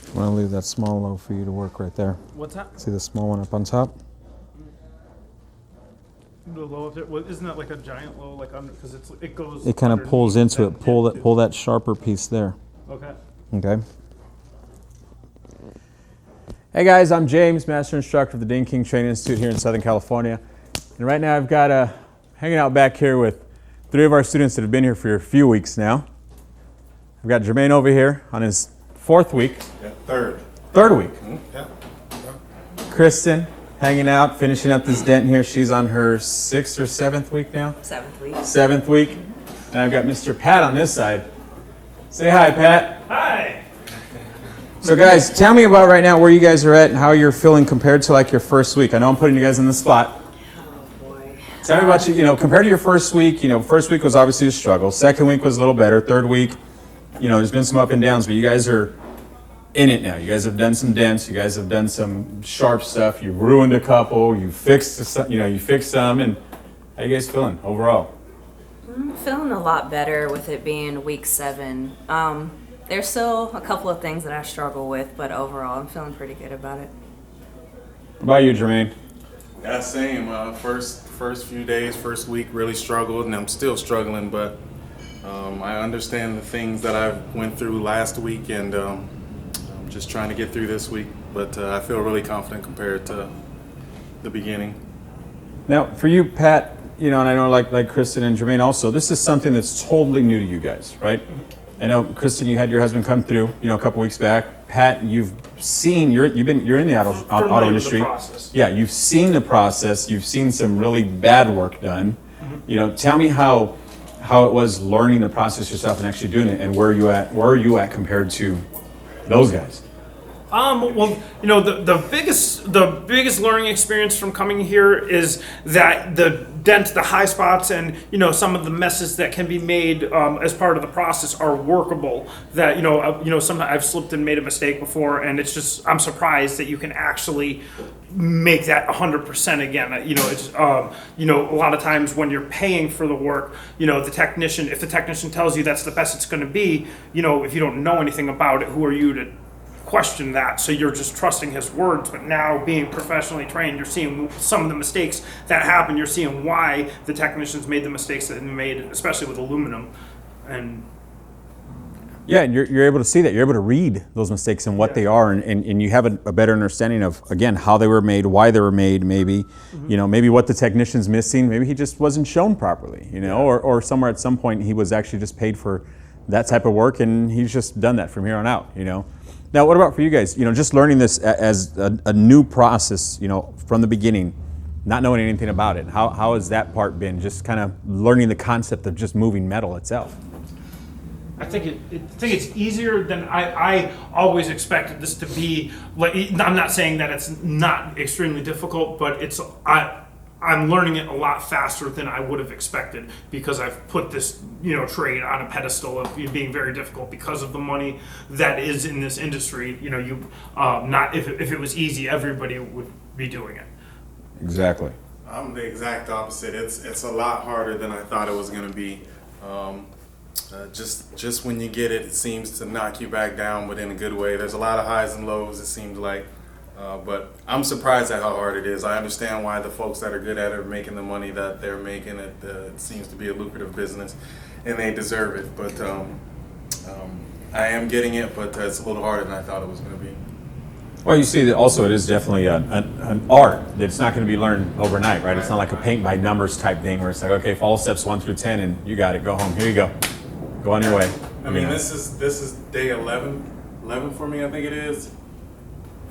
I'm going to leave that small low for you to work right there. What's that? See the small one up on top? The low of it, well, isn't that like a giant low, like under, because it goes. It kind of pulls into it. Pull Pull that sharper piece there. Okay. Okay. Hey guys, I'm James, Master Instructor of the King Training Institute here in Southern California. And right now I've got hanging out back here with 3 of our students that have been here for a few weeks now. I've got Jermaine over here on his 4th week. Yeah, third. 3rd week. Mm-hmm. Yeah. Kristen hanging out, finishing up this dent here. She's on her 6th or 7th week now? 7th week. 7th week. And I've got Mr. Pat on this side. Say hi, Pat. Hi. So guys, tell me about right now where you guys are at and how you're feeling compared to like your first week. I know I'm putting you guys on the spot. Oh boy. Tell me about you, compared to your first week, first week was obviously a struggle. 2nd week was a little better. 3rd week, there's been some up and downs, but you guys are in it now. You guys have done some dents. You guys have done some sharp stuff. You've ruined a couple. You fixed some. And how you guys feeling overall? I'm feeling a lot better with it being week 7. There's still a couple of things that I struggle with, but overall I'm feeling pretty good about it. What about you, Jermaine? Yeah, same. First few days, first week, really struggled, and I'm still struggling. But I understand the things that I went through last week, and I'm just trying to get through this week. But I feel really confident compared to the beginning. Now, for you, Pat, and I know like Kristen and Jermaine also, this is something that's totally new to you guys, right? I know, Kristen, you had your husband come through, a couple weeks back. Pat, you're in the auto industry. Yeah, you've seen the process. You've seen some really bad work done. Mm-hmm. Tell me how it was learning the process yourself and actually doing it, and where are you at compared to those guys? Well, the biggest learning experience from coming here is that the dent, the high spots, and some of the messes that can be made as part of the process are workable. That sometimes I've slipped and made a mistake before, and it's just I'm surprised that you can actually make that 100% again. It's a lot of times when you're paying for the work, if the technician tells you that's the best it's going to be, if you don't know anything about it, who are you to question that? So you're just trusting his words. But now, being professionally trained, you're seeing some of the mistakes that happen. You're seeing why the technicians made the mistakes that they made, especially with aluminum. And yeah, and you're able to see that. You're able to read those mistakes and what they are, and you have a better understanding of, again, how they were made, why they were made, maybe, maybe what the technician's missing. Maybe he just wasn't shown properly, or somewhere at some point he was actually just paid for that type of work, and he's just done that from here on out, Now, what about for you guys? Just learning this as a new process, from the beginning, not knowing anything about it. How has that part been? Just kind of learning the concept of just moving metal itself. I think it's easier than I always expected this to be. Like, I'm not saying that it's not extremely difficult, but I'm learning it a lot faster than I would have expected, because I've put this trade on a pedestal of being very difficult because of the money that is in this industry. If it was easy, everybody would be doing it. Exactly. I'm the exact opposite. It's a lot harder than I thought it was going to be. Just when you get it, it seems to knock you back down, but in a good way. There's a lot of highs and lows, it seems like. But I'm surprised at how hard it is. I understand why the folks that are good at it are making the money that they're making. It seems to be a lucrative business, and they deserve it. But I am getting it, but it's a little harder than I thought it was going to be. Well, you see that also it is definitely an art. It's not going to be learned overnight, right? It's not like a paint by numbers type thing where it's like, okay, follow steps 1 through 10 and you got it, go home, here you go. Go on your way. I mean, this is day 11 for me, I think it is.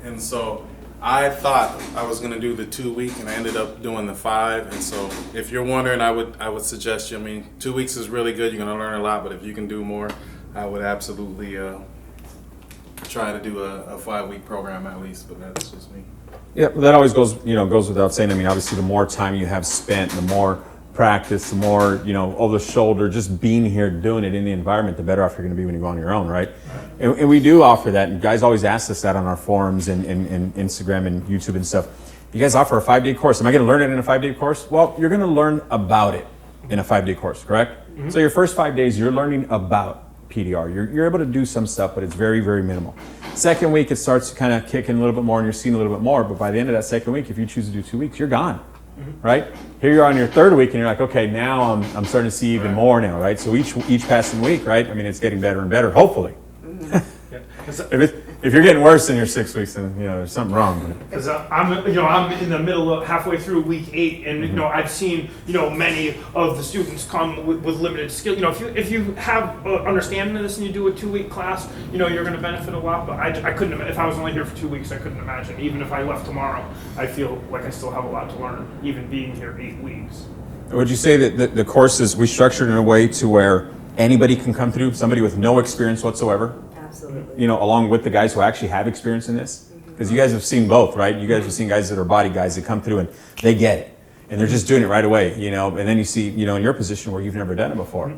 And so I thought I was going to do the 2 week, and I ended up doing the 5. And so if you're wondering, I would suggest you. I mean, 2 weeks is really good. You're going to learn a lot, but if you can do more, I would absolutely try to do a 5-week program at least. But that's just me. Yeah, that always goes without saying. I mean, obviously, the more time you have spent, the more practice, the more, over the shoulder, just being here, doing it in the environment, the better off you're going to be when you go on your own, right? And we do offer that, and guys always ask us that on our forums and Instagram and YouTube and stuff. You guys offer a 5-day course. Am I going to learn it in a 5-day course? Well, you're going to learn about it in a 5-day course, correct? So your first 5 days, you're learning about PDR. You're able to do some stuff, but it's very, very minimal. Second week, it starts to kind of kick in a little bit more and you're seeing a little bit more, but by the end of that second week, if you choose to do 2 weeks, you're gone, right? Here you're on your third week and you're like, okay, now I'm starting to see even more now, right? So each passing week, right? I mean, it's getting better and better, hopefully. If you're getting worse in your 6 weeks, then there's something wrong. Because I'm in the middle of halfway through week 8, and I've seen many of the students come with limited skill. If you have understanding of this and you do a 2-week class, you're going to benefit a lot. But I couldn't, if I was only here for 2 weeks, I couldn't imagine. Even if I left tomorrow, I feel like I still have a lot to learn, even being here 8 weeks. Would you say that the courses we structured in a way to where anybody can come through, somebody with no experience whatsoever? Absolutely. Along with the guys who actually have experience in this? Because you guys have seen both, right? You guys have seen guys that are body guys that come through and they get it. And they're just doing it right away, and then you see, in your position where you've never done it before,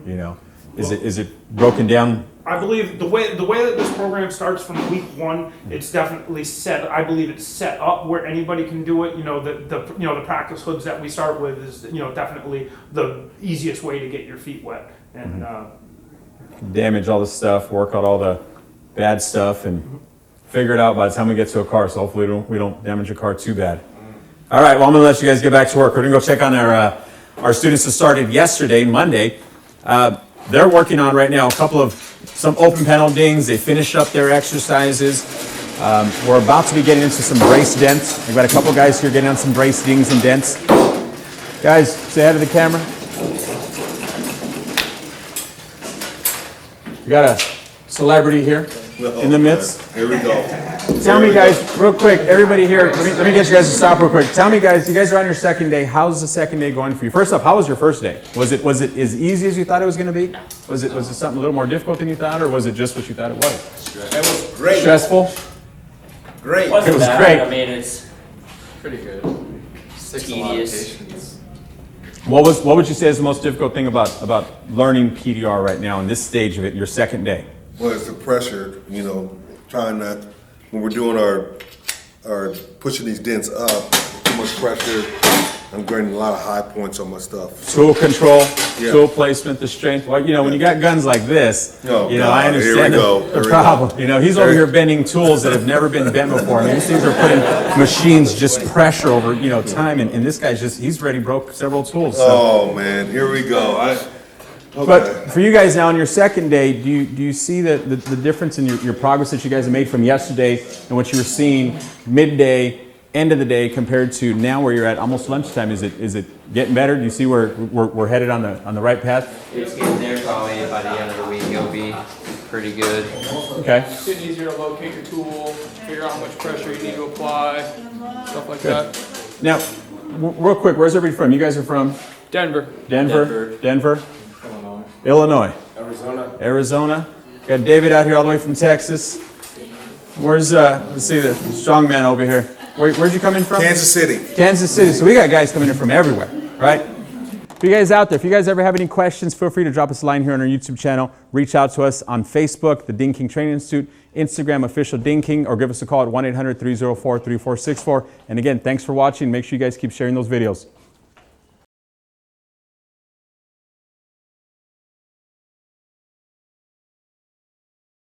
Is it broken down? I believe the way that this program starts from week 1, it's definitely set. I believe it's set up where anybody can do it. The practice hoods that we start with is definitely the easiest way to get your feet wet and Damage all the stuff, work out all the bad stuff, and figure it out by the time we get to a car. So hopefully we don't damage a car too bad. All right, well, I'm gonna let you guys get back to work. We're gonna go check on our students that started yesterday, Monday. They're working on right now some open panel dings. They finished up their exercises. We're about to be getting into some brace dents. We've got a couple guys here getting on some brace dings and dents. Guys, say hi to the camera. We got a celebrity here in the midst. Here we go. Tell me, guys, real quick, everybody here, let me get you guys to stop real quick. Tell me, guys, you guys are on your second day. How's the second day going for you? First off, how was your first day? Was it as easy as you thought it was going to be? Was it something a little more difficult than you thought, or was it just what you thought it was? It was great. Stressful? Great. It was great. I mean, it's Pretty good. tedious. What would you say is the most difficult thing about learning PDR right now in this stage of it, your second day? Well, it's the pressure, trying not, when we're doing our pushing these dents up, too much pressure. I'm getting a lot of high points on my stuff. Tool control, Yeah. tool placement, the strength. Well, when you got guns like this, Oh, I God, understand here we go, the here we problem. He's over here bending tools that have never been bent before. I mean, these things are putting machines just pressure over, time. And this guy's he's already broke several tools. So. Oh man, here we go. Okay. But for you guys now on your second day, do you see the difference in your progress that you guys have made from yesterday and what you were seeing midday, end of the day compared to now where you're at almost lunchtime? Is it getting better? Do you see where we're headed on the right path? It's getting there. Probably by the end of the week, it'll be pretty good. Okay. It's getting easier to locate your tool, figure out how much pressure you need to apply, stuff like that. Now, real quick, where's everybody from? You guys are from Denver. Denver, Illinois, Arizona. Got David out here all the way from Texas. Where's let's see the strong man over here. Where'd you come in from? Kansas City. Kansas City. So we got guys coming in from everywhere, right? For you guys out there, if you guys ever have any questions, feel free to drop us a line here on our YouTube channel. Reach out to us on Facebook, the Ding King Training Institute, Instagram, official Ding King, or give us a call at 1-800-304-3464. And again, thanks for watching. Make sure you guys keep sharing those videos.